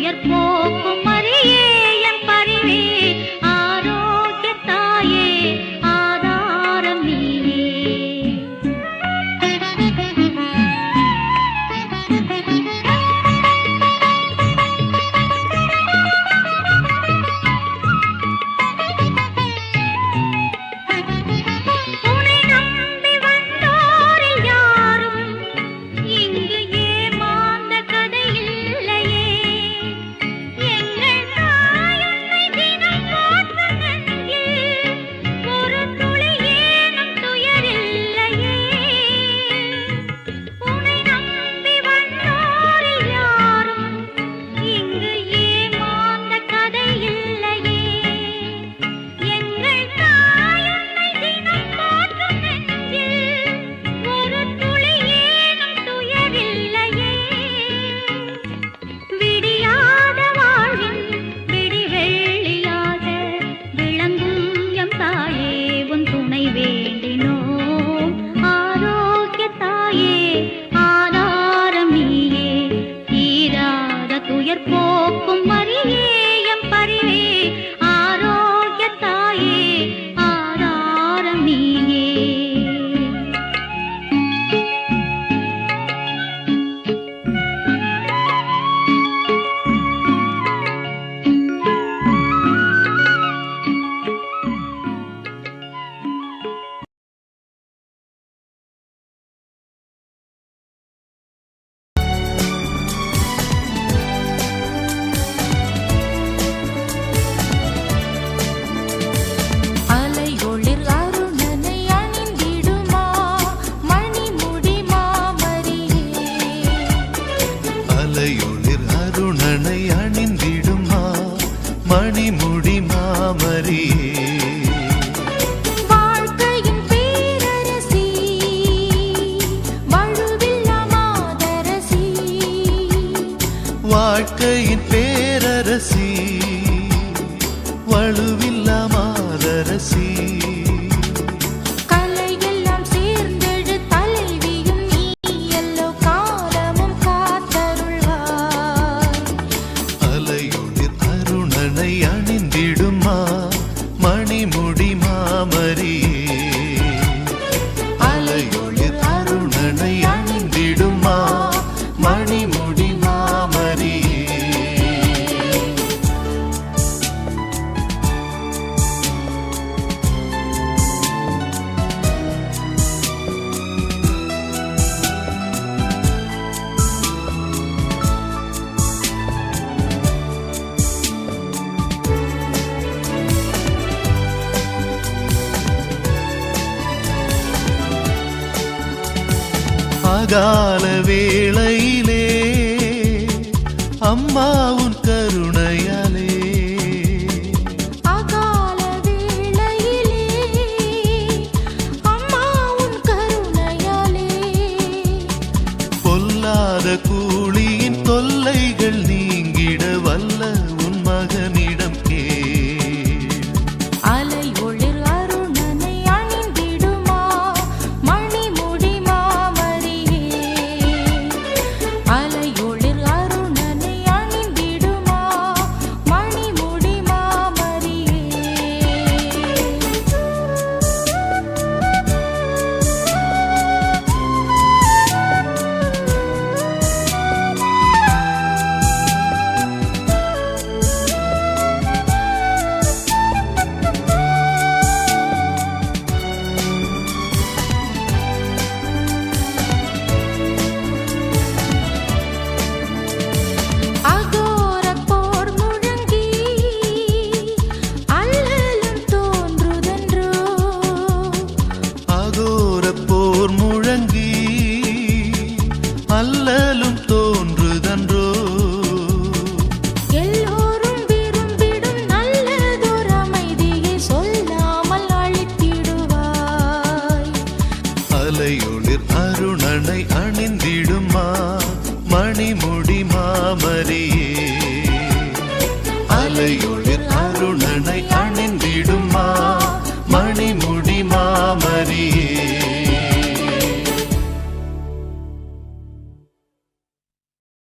துயர் போக்கும் மரியே என் பரிவே ஆரோக்கிய தாயே ஆதாரம் நீயே. துயர் போக்கும் மரியே என் பரிவே ஆரோக்கிய தாயே ஆதாரம் நீயே. அலையொளிர் அருணனை அணிந்திடுமா மணிமுடி மாமரியே. வாழ்க்கையின் பேரரசி வழுவில்லா மாதரசி. வாழ்க்கையின் பேரரசி வழுவில்லா மாதரசி. அணிந்திடுமா மணிமுடி மாமரியே. அலையொளிர் அருணனை அணிந்திடுமா மணிமுடி மாமரியே. அகால வேளையிலே அம்மா உன் கருணையாலே. அகால வேளையிலே அம்மா உன் கருணையாலே. பொல்லாத கூலியின் தொல்லைகள் நீங்கிட வல்ல உன் மகனிடம் கேள். அலையொளிர் அருணனை அணிந்திடுமா மணிமுடி மாமரியே. அலையொளிர் அருணனை அணிந்திடுமா மணிமுடி மாமரியே. அகோரப் போர் முழங்கி அல்லலும் தோன்றுதென்றோ. அகோரப் போர் முழங்கி அல்லலும் தோன்றுதன்றோ. எல்லோரும் விரும்பிடும் நல்லதோர் அமைதியை சொல்லாமல் அளித்திடுவாய். அலையொளிர் அருணனை அணிந்திடுமா மணிமுடி மாமரியே. அலையொளிர் அருணனை